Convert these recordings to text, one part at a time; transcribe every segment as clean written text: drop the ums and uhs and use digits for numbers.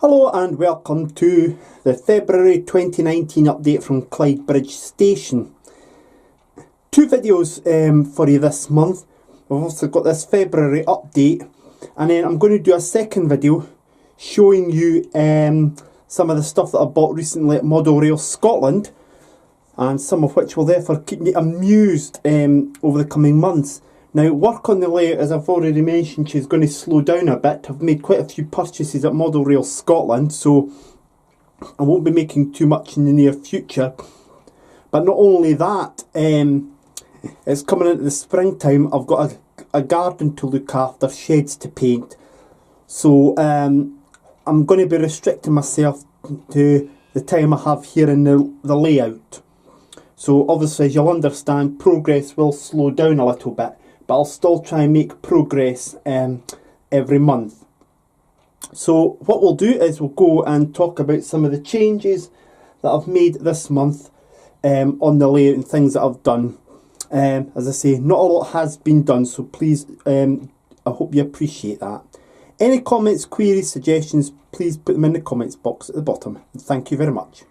Hello and welcome to the February 2019 update from Clydebridge Station. Two videos for you this month. We've also got this February update, and then I'm going to do a second video showing you some of the stuff that I bought recently at Model Rail Scotland, and some of which will therefore keep me amused over the coming months. Now, work on the layout, as I've already mentioned, is going to slow down a bit. I've made quite a few purchases at Model Rail Scotland, so I won't be making too much in the near future. But not only that, it's coming into the springtime. I've got a garden to look after, sheds to paint. So I'm going to be restricting myself to the time I have here in the layout. So obviously, as you'll understand, progress will slow down a little bit. But I'll still try and make progress every month. So what we'll do is we'll go and talk about some of the changes that I've made this month on the layout and things that I've done. As I say, not a lot has been done, so please, I hope you appreciate that. Any comments, queries, suggestions, please put them in the comments box at the bottom. Thank you very much.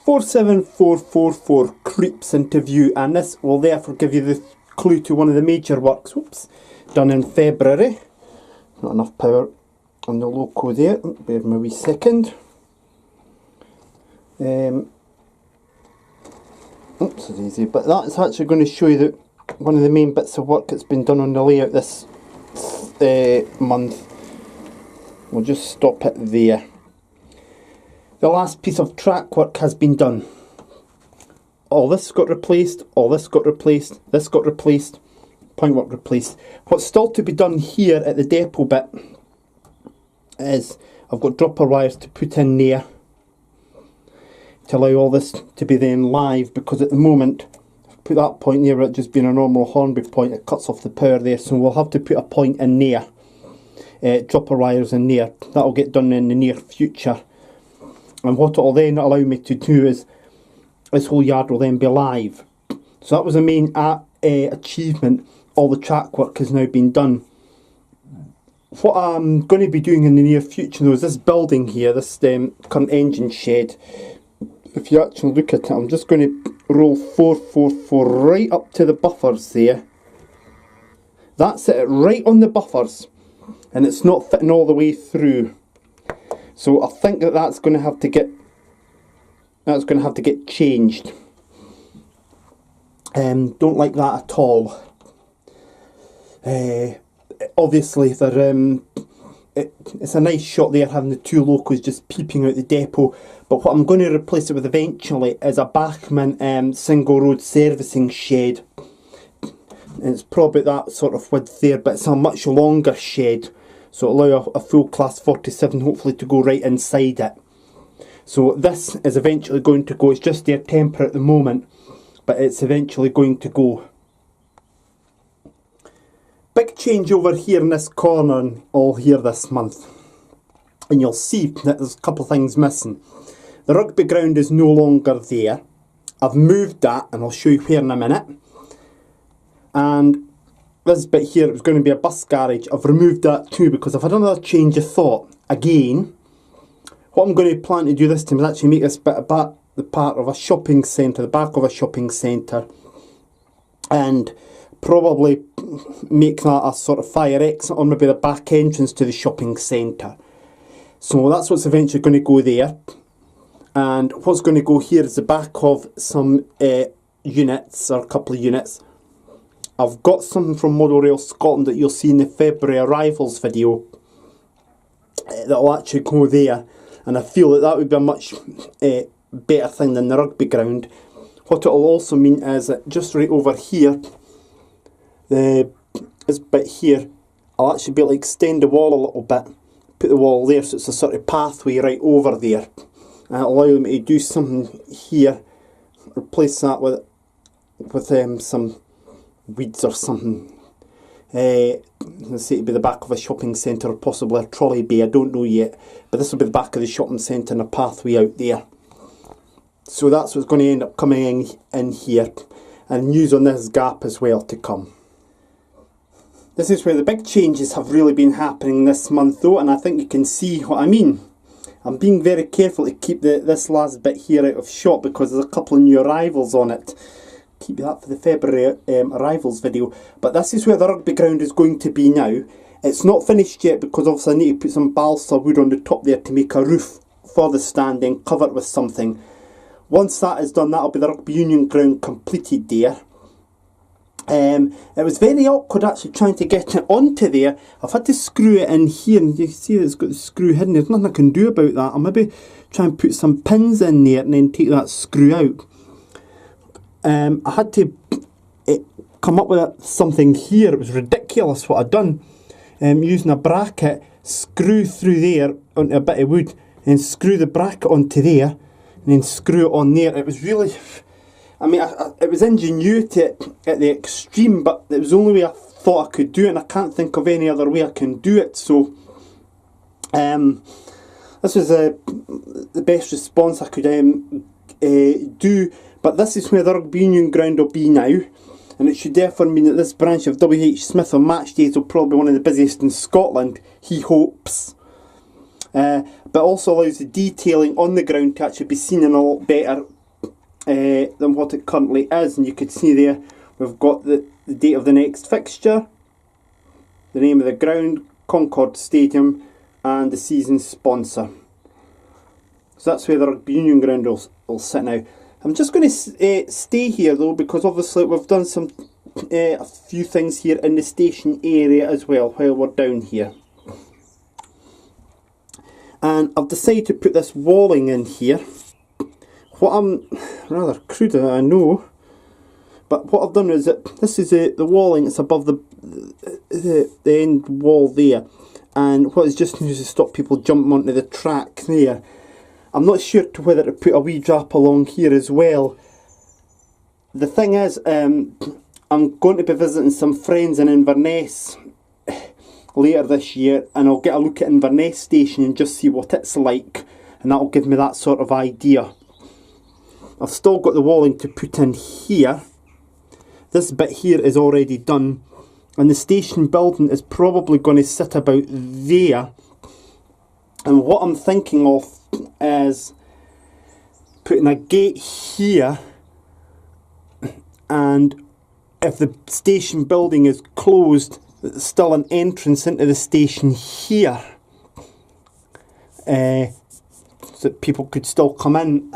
"47444 creeps into view," and this will therefore give you the clue to one of the major works done in February. Not enough power on the loco there, bear with me a wee second. Oops, it's easy, but that's actually going to show you that one of the main bits of work that's been done on the layout this month. We'll just stop it there. The last piece of track work has been done. All this got replaced, all this got replaced, this got replaced, point work replaced. What's still to be done here at the depot bit is I've got dropper wires to put in there to allow all this to be then live, because at the moment, I've put that point there, it just being a normal Hornby point, it cuts off the power there, so we'll have to put a point in there, dropper wires in there. That'll get done in the near future. And what it will then allow me to do is this whole yard will then be live. So that was the main achievement. All the track work has now been done. What I'm going to be doing in the near future though is this building here, this current engine shed. If you actually look at it, I'm just going to roll 444 right up to the buffers there. That's it, right on the buffers. And it's not fitting all the way through. So I think that's going to have to get changed. Don't like that at all. Obviously, it's a nice shot there, having the two locos just peeping out the depot. But what I'm going to replace it with eventually is a Bachmann single road servicing shed. And it's probably that sort of width there, but it's a much longer shed. So allow a full class 47 hopefully to go right inside it. So this is eventually going to go, it's just there temporary at the moment, but it's eventually going to go. Big change over here in this corner all here this month. And you'll see that there's a couple of things missing. The rugby ground is no longer there. I've moved that, and I'll show you where in a minute. And this bit here, it was going to be a bus garage. I've removed that too because I've had another change of thought. Again, what I'm going to plan to do this time is actually make this bit about the part of a shopping centre, the back of a shopping centre, and probably make that a sort of fire exit or maybe the back entrance to the shopping centre. So that's what's eventually going to go there. And what's going to go here is the back of some units, or a couple of units. I've got something from Model Rail Scotland that you'll see in the February arrivals video that will actually go there, and I feel that would be a much better thing than the rugby ground. What it will also mean is that just right over here, this bit here, I'll actually be able to extend the wall a little bit, put the wall there so it's a sort of pathway right over there, and it'll allow me to do something here, replace that with some weeds or something. Let's say it'd be the back of a shopping centre or possibly a trolley bay, I don't know yet, but this will be the back of the shopping centre and a pathway out there. So that's what's going to end up coming in here. and news on this gap as well to come. This is where the big changes have really been happening this month though, and I think you can see what I mean. I'm being very careful to keep this last bit here out of shot because there's a couple of new arrivals on it. Keep that for the February arrivals video. But this is where the rugby ground is going to be now. It's not finished yet because obviously I need to put some balsa wood on the top there to make a roof for the stand and cover it with something. Once that is done, that'll be the rugby union ground completed there. It was very awkward actually trying to get it onto there. I've had to screw it in here, and you can see that it's got the screw hidden. There's nothing I can do about that. I'll maybe try and put some pins in there and then take that screw out. I had to come up with something here. It was ridiculous what I'd done. Using a bracket, screw through there onto a bit of wood, and screw the bracket onto there, and then screw it on there. It was really... I mean, it was ingenuity at the extreme, but it was the only way I thought I could do it, and I can't think of any other way I can do it. So, this was the best response I could do. But this is where the rugby union ground will be now, and it should therefore mean that this branch of WH Smith on match days will probably be one of the busiest in Scotland, he hopes. But also allows the detailing on the ground to actually be seen in a lot better than what it currently is. And you could see there we've got the date of the next fixture, the name of the ground, Concord Stadium, and the season sponsor. So that's where the rugby union ground will sit now. I'm just going to stay here though, because obviously we've done a few things here in the station area as well while we're down here. And I've decided to put this walling in here. What I'm rather crude, I know, but what I've done is that this is the walling. It's above the end wall there, and what is just used to stop people jumping onto the track there. I'm not sure to whether to put a wee drop along here as well. The thing is, I'm going to be visiting some friends in Inverness later this year, and I'll get a look at Inverness station and just see what it's like, and that'll give me that sort of idea. I've still got the walling to put in here. This bit here is already done, and the station building is probably going to sit about there. And what I'm thinking of is putting a gate here, and if the station building is closed, there's still an entrance into the station here, so that people could still come in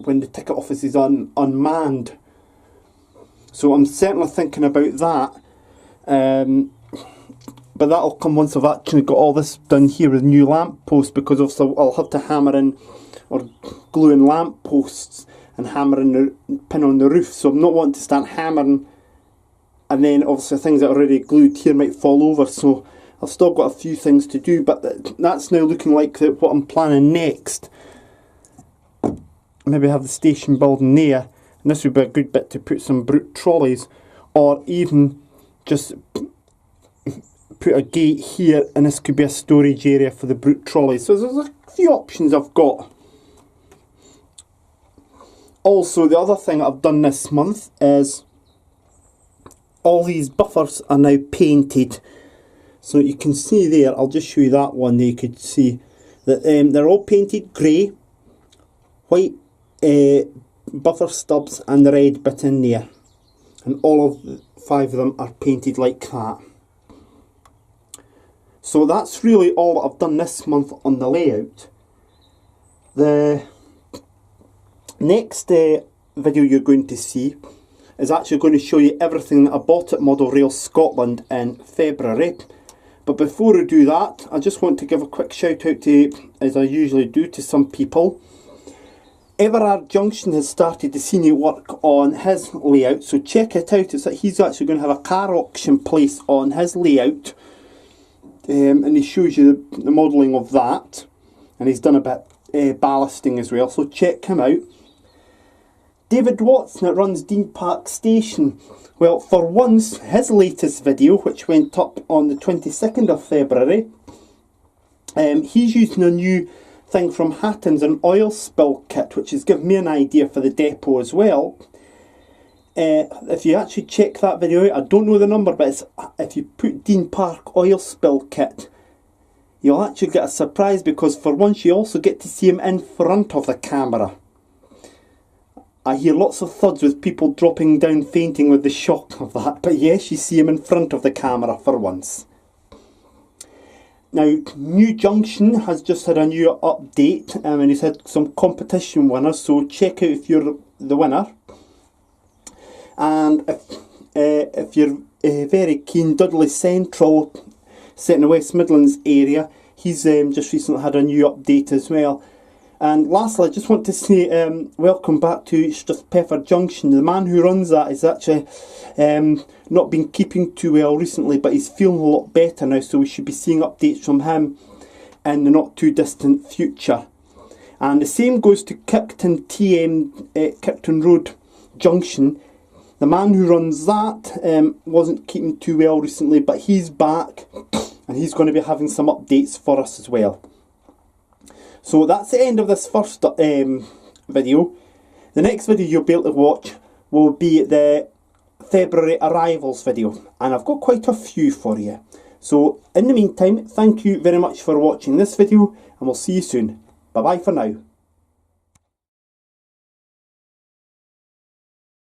when the ticket office is unmanned. So I'm certainly thinking about that, but that'll come once I've actually got all this done here with new lamp posts, because also I'll have to hammer in or glue in lamp posts and hammer in the pin on the roof. So I'm not wanting to start hammering and then obviously things that are already glued here might fall over. So I've still got a few things to do, but that's now looking like what I'm planning next. Maybe have the station building there, and this would be a good bit to put some brute trolleys, or even just put a gate here, and this could be a storage area for the brute trolleys. So there's a few options I've got. Also, the other thing I've done this month is all these buffers are now painted. So you can see there, I'll just show you that one there. You could see that they're all painted grey, white buffer stubs and the red bit in there, and all of 5 of them are painted like that. So that's really all I've done this month on the layout. The next video you're going to see is actually going to show you everything that I bought at Model Rail Scotland in February. But before I do that, I just want to give a quick shout out to, as I usually do, to some people. Everard Junction has started the senior work on his layout, so check it out. It's like he's actually going to have a car auction place on his layout, and he shows you the modelling of that, and he's done a bit ballasting as well, so check him out. David Watson that runs Dean Park Station, well, for once his latest video, which went up on the 22nd of February, he's using a new thing from Hatton's, an oil spill kit, which has given me an idea for the depot as well. If you actually check that video out, I don't know the number, but it's, if you put Dean Park oil spill kit, you'll actually get a surprise, because for once you also get to see him in front of the camera. I hear lots of thuds with people dropping down fainting with the shock of that, but yes, you see him in front of the camera for once. Now, New Junction has just had a new update, and he's had some competition winners, so check out if you're the winner. And if you're very keen, Dudley Central, set in the West Midlands area, he's just recently had a new update as well. And lastly, I just want to say welcome back to Strathpeffer Junction. The man who runs that is actually not been keeping too well recently, but he's feeling a lot better now, so we should be seeing updates from him in the not too distant future. And the same goes to Kirkton Kirkton Road Junction. The man who runs that wasn't keeping too well recently, but he's back and he's going to be having some updates for us as well. So that's the end of this first video. The next video you'll be able to watch will be the February arrivals video, and I've got quite a few for you. So in the meantime, thank you very much for watching this video, and we'll see you soon. Bye bye for now.